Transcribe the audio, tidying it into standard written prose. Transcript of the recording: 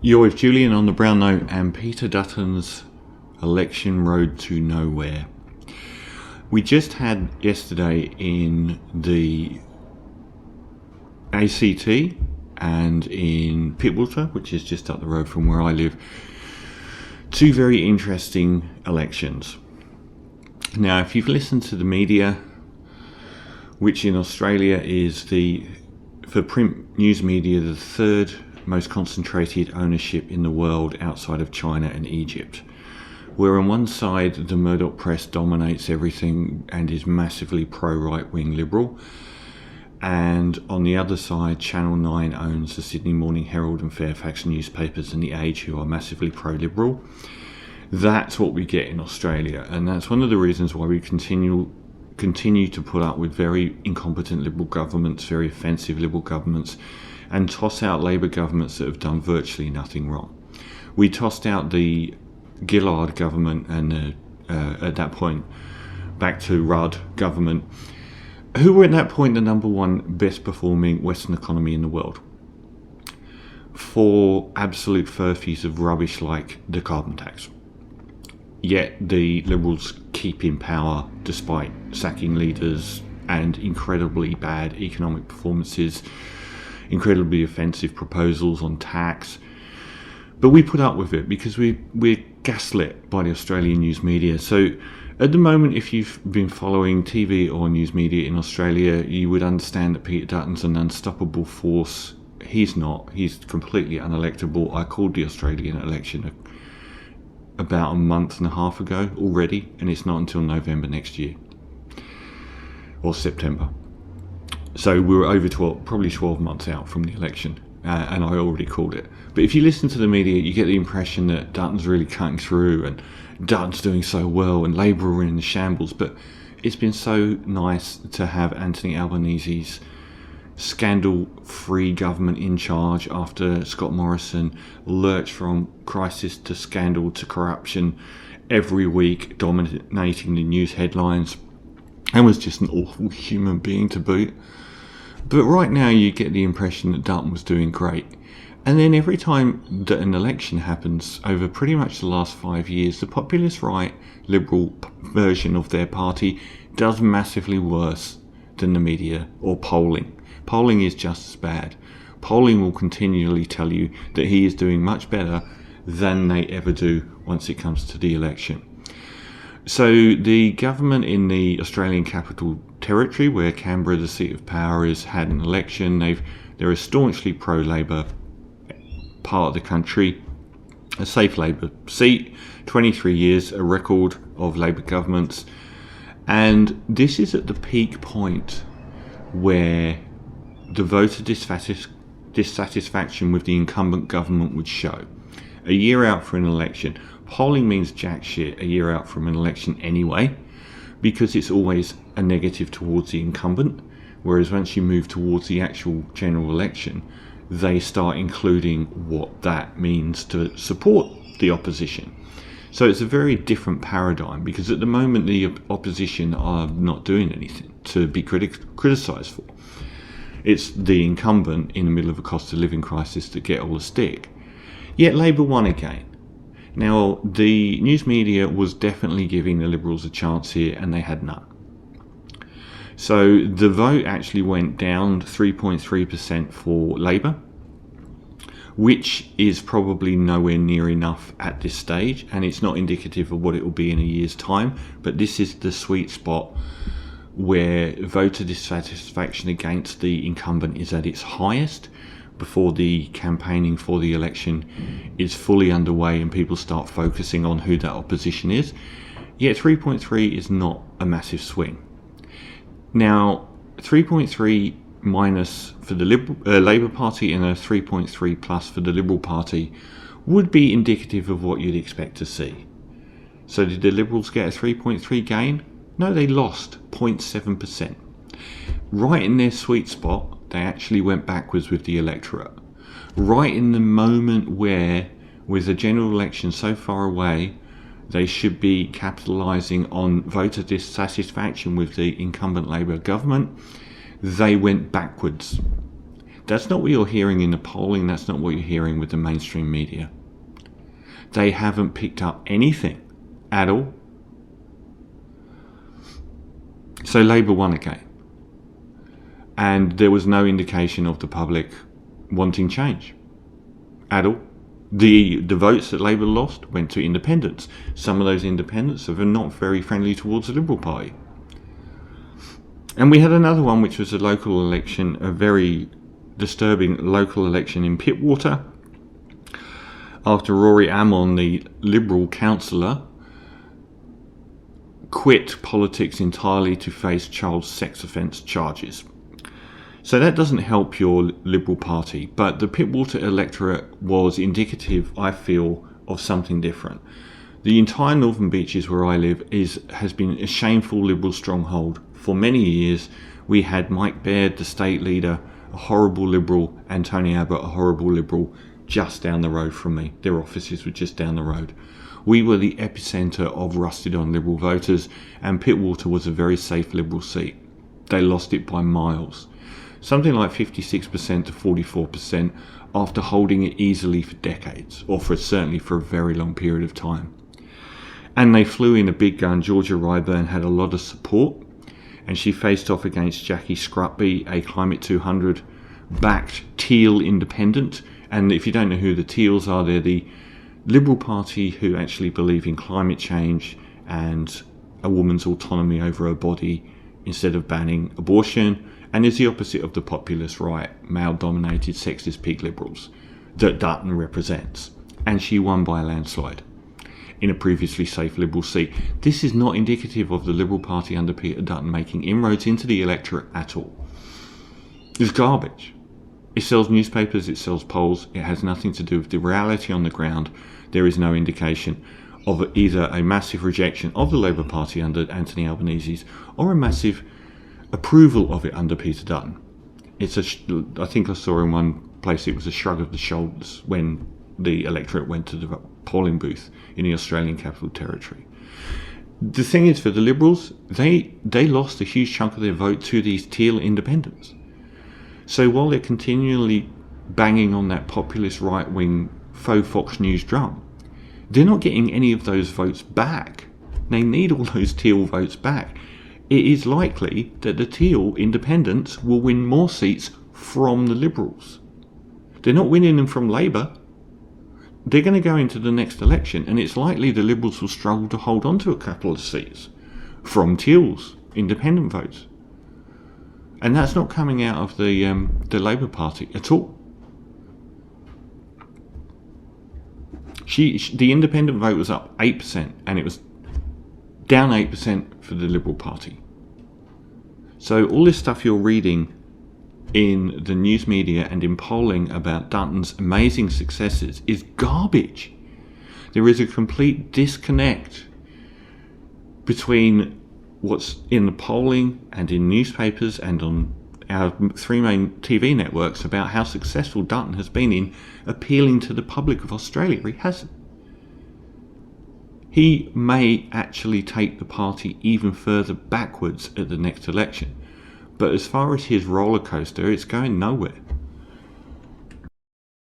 You're with Julian on the Brown Note and Peter Dutton's Election Road to Nowhere. We just had yesterday in the ACT and in Pittwater, which is just up the road from where I live, two very interesting elections. Now, if you've listened to the media, which in Australia is for print news media, the third most concentrated ownership in the world outside of China and Egypt, where on one side the Murdoch press dominates everything and is massively pro-right-wing liberal, and on the other side Channel 9 owns the Sydney Morning Herald and Fairfax newspapers and The Age, who are massively pro-liberal. That's what we get in Australia, and that's one of the reasons why we continue to put up with very incompetent Liberal governments, very offensive Liberal governments, and toss out Labor governments that have done virtually nothing wrong. We tossed out the Gillard government and at that point back to Rudd government, who were at that point the number one best performing Western economy in the world, for absolute furphies of rubbish like the carbon tax. Yet the Liberals keep in power despite sacking leaders and incredibly bad economic performances, incredibly offensive proposals on tax. But we put up with it because we're gaslit by the Australian news media. So at the moment, if you've been following TV or news media in Australia, you would understand that Peter Dutton's an unstoppable force. He's not. He's completely unelectable. I called the Australian election about a month and a half ago already, and it's not until November next year, or September. So we're over probably 12 months out from the election, and I already called it. But if you listen to the media, you get the impression that Dutton's really cutting through, and Dutton's doing so well, and Labour are in the shambles. But it's been so nice to have Anthony Albanese's scandal-free government in charge after Scott Morrison lurched from crisis to scandal to corruption every week, dominating the news headlines, and was just an awful human being to boot. But right now you get the impression that Dutton was doing great. And then every time that an election happens over pretty much the last 5 years, the populist right liberal version of their party does massively worse than the media or polling. Polling is just as bad. Polling will continually tell you that he is doing much better than they ever do once it comes to the election. So the government in the Australian Capital Territory, where Canberra, the seat of power, is, had an election. They're a staunchly pro-Labor part of the country, a safe Labor seat, 23 years, a record of Labor governments. And this is at the peak point where the voter dissatisfaction with the incumbent government would show. A year out for an election, polling means jack shit a year out from an election anyway, because it's always a negative towards the incumbent, whereas once you move towards the actual general election, they start including what that means to support the opposition. So it's a very different paradigm, because at the moment the opposition are not doing anything to be criticised for. It's the incumbent in the middle of a cost of living crisis that get all the stick. Yet Labour won again. Now, the news media was definitely giving the Liberals a chance here, and they had none. So the vote actually went down 3.3% for Labour, which is probably nowhere near enough at this stage, and it's not indicative of what it will be in a year's time. But this is the sweet spot where voter dissatisfaction against the incumbent is at its highest, before the campaigning for the election is fully underway and people start focusing on who that opposition is. Yet 3.3 is not a massive swing. Now, 3.3 minus for the Labour Party and a 3.3 plus for the Liberal Party would be indicative of what you'd expect to see. So did the Liberals get a 3.3 gain? No, they lost 0.7%. Right in their sweet spot, they actually went backwards with the electorate. Right in the moment where, with the general election so far away, they should be capitalising on voter dissatisfaction with the incumbent Labour government, they went backwards. That's not what you're hearing in the polling. That's not what you're hearing with the mainstream media. They haven't picked up anything at all. So Labour won again. And there was no indication of the public wanting change at all. The votes that Labour lost went to independents. Some of those independents are not very friendly towards the Liberal Party. And we had another one, which was a local election, a very disturbing local election in Pittwater, after Rory Ammon, the Liberal councillor, quit politics entirely to face child sex offence charges. So that doesn't help your Liberal Party, but the Pittwater electorate was indicative, I feel, of something different. The entire Northern Beaches where I live has been a shameful Liberal stronghold. For many years, we had Mike Baird, the state leader, a horrible Liberal, and Tony Abbott, a horrible Liberal, just down the road from me. Their offices were just down the road. We were the epicentre of rusted-on Liberal voters, and Pittwater was a very safe Liberal seat. They lost it by miles. Something like 56% to 44% after holding it easily for decades, or certainly for a very long period of time. And they flew in a big gun. Georgia Ryburn had a lot of support, and she faced off against Jackie Scrutby, a Climate 200 backed Teal independent. And if you don't know who the Teals are, they're the Liberal Party who actually believe in climate change and a woman's autonomy over her body instead of banning abortion, and is the opposite of the populist right, male-dominated sexist pig liberals that Dutton represents. And she won by a landslide in a previously safe Liberal seat. This is not indicative of the Liberal Party under Peter Dutton making inroads into the electorate at all. It's garbage. It sells newspapers, it sells polls, it has nothing to do with the reality on the ground. There is no indication of either a massive rejection of the Labour Party under Anthony Albanese's or a massive approval of it under Peter Dutton. I think I saw in one place it was a shrug of the shoulders when the electorate went to the polling booth in the Australian Capital Territory. The thing is, for the Liberals, they lost a huge chunk of their vote to these Teal independents. So while they're continually banging on that populist right-wing faux Fox News drum, they're not getting any of those votes back. They need all those Teal votes back. It is likely that the Teal independents will win more seats from the Liberals. They're not winning them from Labour. They're going to go into the next election, and it's likely the Liberals will struggle to hold on to a couple of seats from Teal's independent votes. And that's not coming out of the Labour Party at all. The independent vote was up 8%, and it was down 8% for the Liberal Party. So all this stuff you're reading in the news media and in polling about Dutton's amazing successes is garbage. There is a complete disconnect between what's in the polling and in newspapers and on our three main TV networks about how successful Dutton has been in appealing to the public of Australia. He hasn't. He may actually take the party even further backwards at the next election. But as far as his roller coaster, it's going nowhere.